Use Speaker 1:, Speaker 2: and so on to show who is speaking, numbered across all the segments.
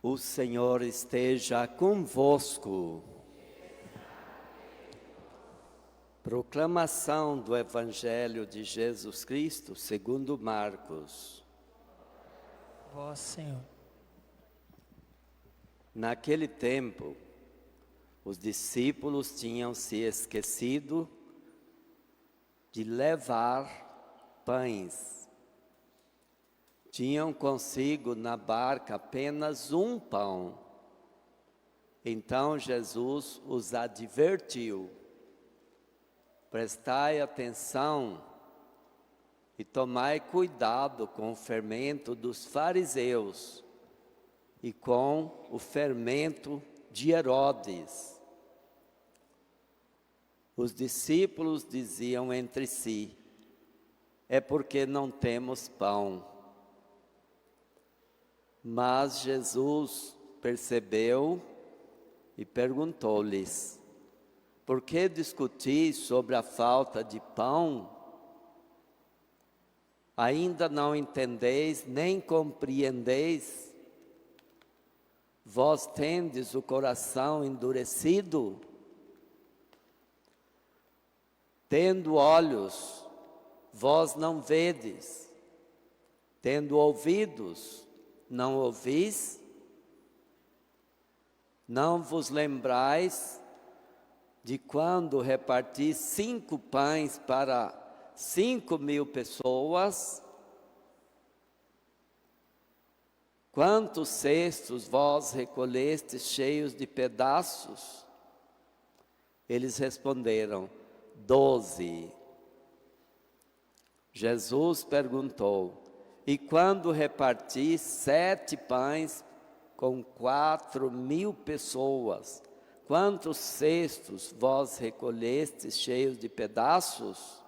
Speaker 1: O Senhor esteja convosco. Proclamação do Evangelho de Jesus Cristo segundo Marcos.
Speaker 2: Vós, Senhor.
Speaker 1: Naquele tempo, os discípulos tinham se esquecido de levar pães. Tinham consigo na barca apenas um pão. Então Jesus os advertiu: prestai atenção e tomai cuidado com o fermento dos fariseus e com o fermento de Herodes. Os discípulos diziam entre si: é porque não temos pão. Mas Jesus percebeu e perguntou-lhes: por que discutis sobre a falta de pão? Ainda não entendeis nem compreendeis? Vós tendes o coração endurecido? Tendo olhos, vós não vedes? Tendo ouvidos, não ouvis? Não vos lembrais de quando reparti 5 pães para 5.000 pessoas? Quantos cestos vós recolhestes cheios de pedaços? Eles responderam: 12. Jesus perguntou: e quando reparti 7 pães com 4.000 pessoas, quantos cestos vós recolhestes cheios de pedaços?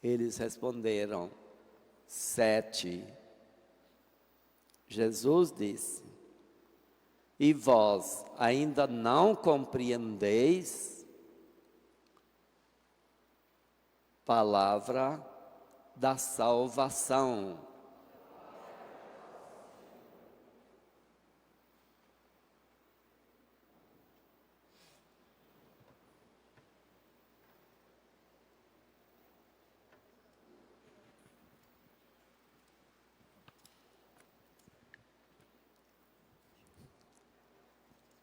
Speaker 1: Eles responderam: 7. Jesus disse: e vós ainda não compreendeis? Palavra da salvação.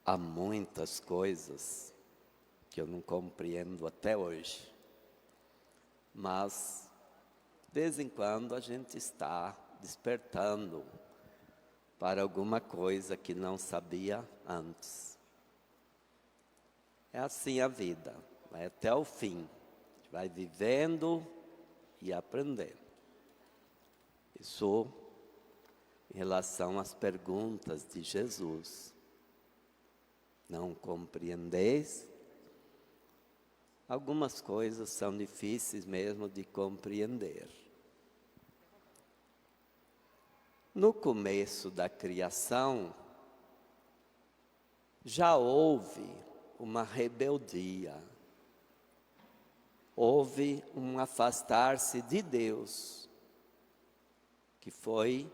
Speaker 1: Há muitas coisas que eu não compreendo até hoje, mas de vez em quando a gente está despertando para alguma coisa que não sabia antes. É assim a vida, vai até o fim, a gente vai vivendo e aprendendo. Isso em relação às perguntas de Jesus. Não compreendeis? Algumas coisas são difíceis mesmo de compreender. No começo da criação, já houve uma rebeldia, houve um afastar-se de Deus, que foi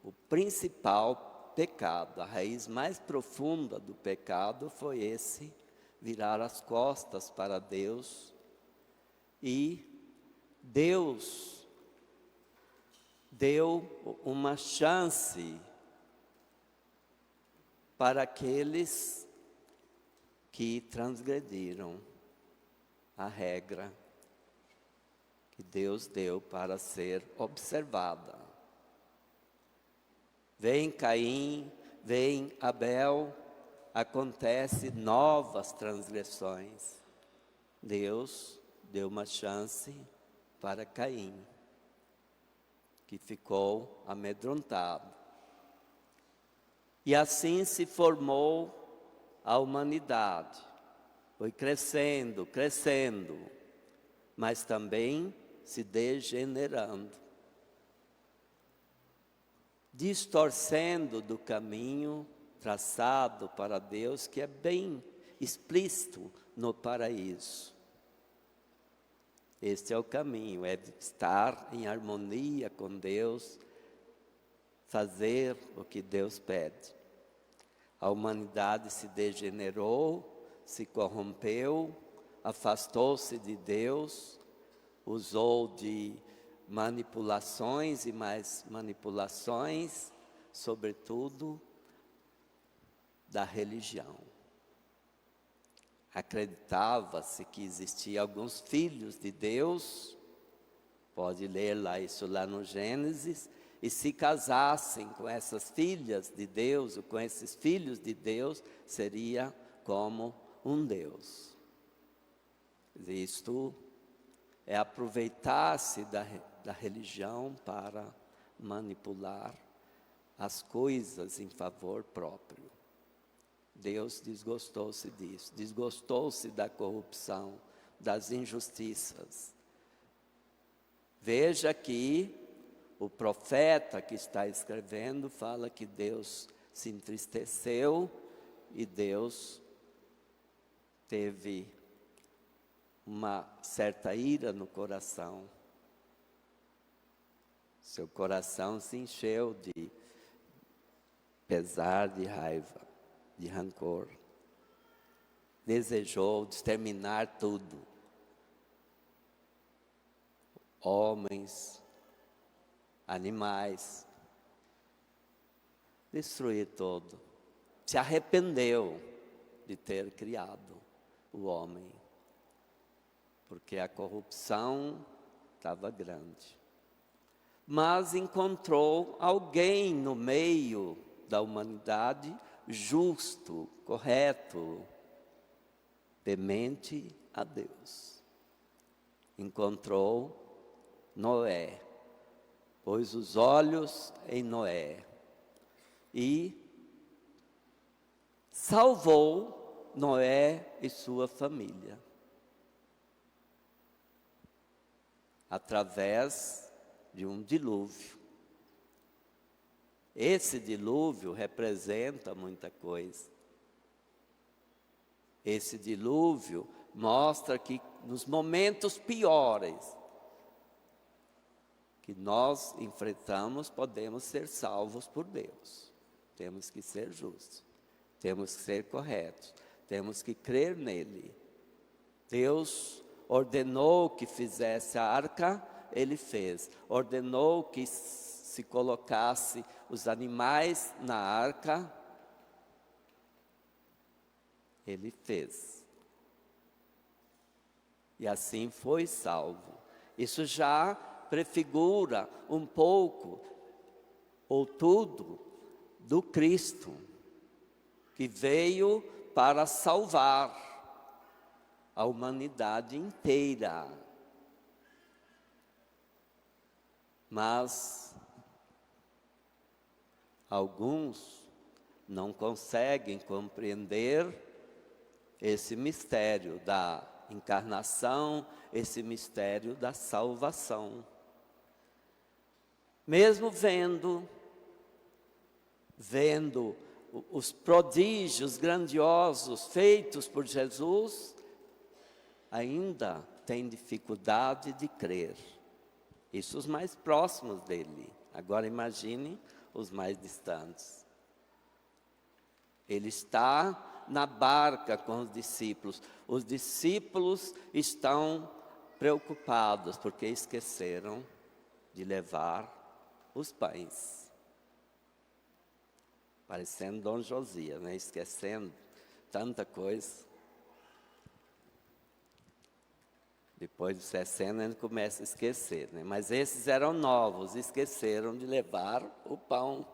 Speaker 1: o principal pecado. A raiz mais profunda do pecado foi esse: virar as costas para Deus. E Deus deu uma chance para aqueles que transgrediram a regra que Deus deu para ser observada. Vem Caim, vem Abel, acontece novas transgressões. Deus deu uma chance para Caim, que ficou amedrontado. E assim se formou a humanidade. Foi crescendo, crescendo, mas também se degenerando, distorcendo do caminho traçado para Deus, que é bem explícito no paraíso. Este é o caminho, é estar em harmonia com Deus, fazer o que Deus pede. A humanidade se degenerou, se corrompeu, afastou-se de Deus, usou de manipulações e mais manipulações, sobretudo da religião. Acreditava-se que existiam alguns filhos de Deus, pode ler lá isso lá no Gênesis, e se casassem com essas filhas de Deus, ou com esses filhos de Deus, seria como um Deus. Isto é aproveitar-se da religião para manipular as coisas em favor próprio. Deus desgostou-se disso, desgostou-se da corrupção, das injustiças. Veja que o profeta que está escrevendo fala que Deus se entristeceu e Deus teve uma certa ira no coração. Seu coração se encheu de pesar, de raiva, de rancor. Desejou exterminar tudo. Homens, animais, destruir tudo. Se arrependeu de ter criado o homem, porque a corrupção estava grande. Mas encontrou alguém no meio da humanidade justo, correto, temente a Deus. Encontrou Noé, pôs os olhos em Noé e salvou Noé e sua família através de um dilúvio. Esse dilúvio representa muita coisa. Esse dilúvio mostra que nos momentos piores que nós enfrentamos, podemos ser salvos por Deus. Temos que ser justos, temos que ser corretos, temos que crer nele. Deus ordenou que fizesse a arca, ele fez. Ordenou que se colocasse os animais na arca, ele fez. E assim foi salvo. Isso já prefigura um pouco, ou tudo, do Cristo, que veio para salvar a humanidade inteira. Mas alguns não conseguem compreender esse mistério da encarnação, esse mistério da salvação. Mesmo vendo os prodígios grandiosos feitos por Jesus, ainda tem dificuldade de crer. Isso os mais próximos dele. Agora imagine os mais distantes. Ele está na barca com os discípulos. Os discípulos estão preocupados porque esqueceram de levar os pães. Parecendo Dom Josias, né? Esquecendo tanta coisa. Depois de 60 ele começa a esquecer, né? Mas esses eram novos, esqueceram de levar o pão.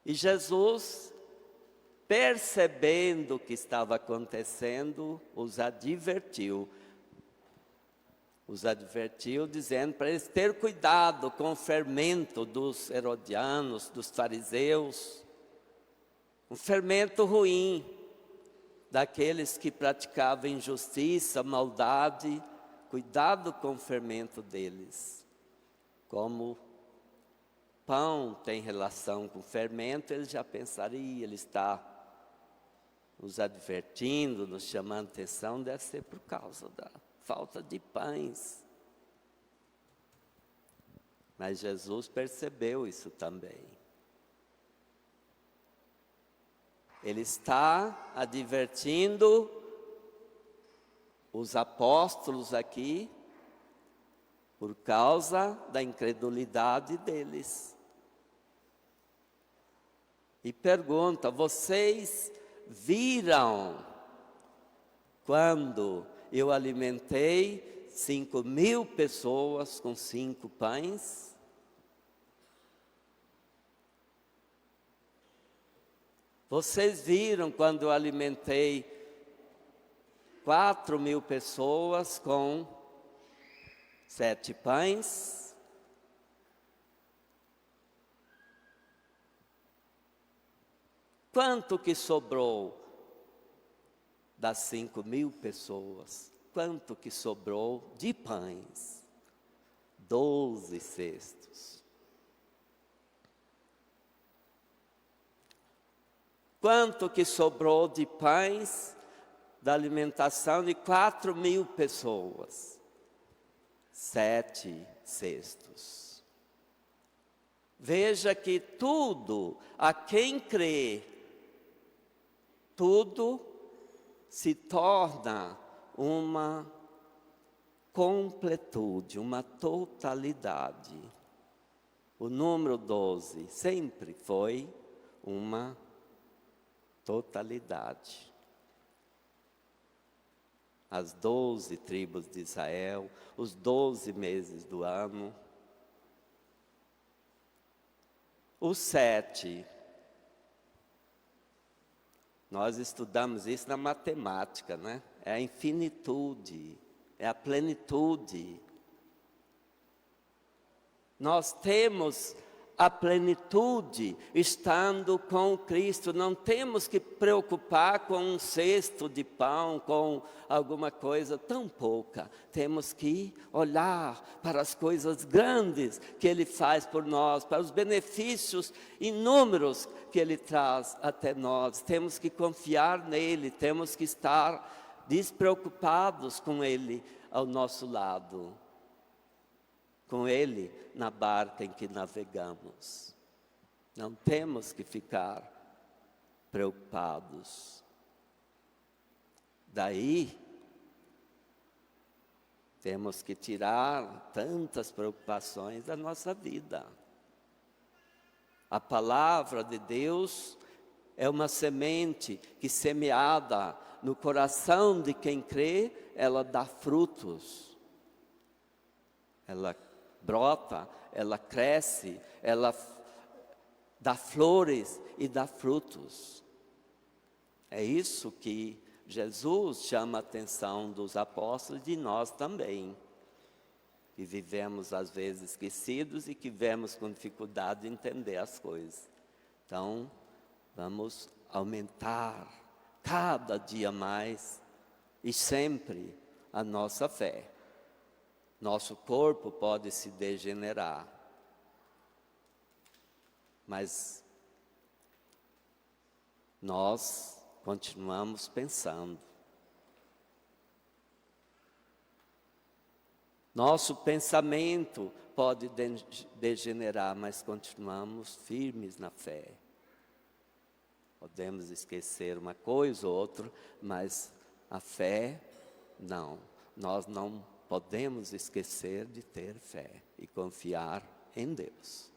Speaker 1: E Jesus, percebendo o que estava acontecendo, os advertiu. Os advertiu dizendo para eles ter cuidado com o fermento dos herodianos, dos fariseus. Um fermento ruim, daqueles que praticavam injustiça, maldade. Cuidado com o fermento deles. Como pão tem relação com fermento, eles já pensariam, ele está nos advertindo, nos chamando atenção, deve ser por causa da falta de pães. Mas Jesus percebeu isso também. Ele está advertindo os apóstolos aqui por causa da incredulidade deles. E pergunta: vocês viram quando eu alimentei 5.000 pessoas com 5 pães? Vocês viram quando eu alimentei 4.000 pessoas com 7 pães? Quanto que sobrou das 5.000 pessoas? Quanto que sobrou de pães? 12 cestos. Quanto que sobrou de pães da alimentação de 4.000 pessoas? 7 cestos. Veja que tudo, a quem crê, tudo se torna uma completude, uma totalidade. O número 12 sempre foi uma totalidade. As 12 tribos de Israel, os 12 meses do ano. O 7, nós estudamos isso na matemática, né? É a infinitude, é a plenitude. Nós temos a plenitude estando com Cristo. Não temos que preocupar com um cesto de pão, com alguma coisa tão pouca. Temos que olhar para as coisas grandes que Ele faz por nós, para os benefícios inúmeros que Ele traz até nós. Temos que confiar nele, temos que estar despreocupados com Ele ao nosso lado, com Ele na barca em que navegamos. Não temos que ficar preocupados. Daí, temos que tirar tantas preocupações da nossa vida. A palavra de Deus é uma semente que, semeada no coração de quem crê, ela dá frutos. Ela brota, ela cresce, ela dá flores e dá frutos. É isso que Jesus chama a atenção dos apóstolos e de nós também, que vivemos às vezes esquecidos e que vemos com dificuldade de entender as coisas. Então, vamos aumentar cada dia mais e sempre a nossa fé. Nosso corpo pode se degenerar, mas nós continuamos pensando. Nosso pensamento pode degenerar, mas continuamos firmes na fé. Podemos esquecer uma coisa ou outra, mas a fé, não. Nós não podemos esquecer de ter fé e confiar em Deus.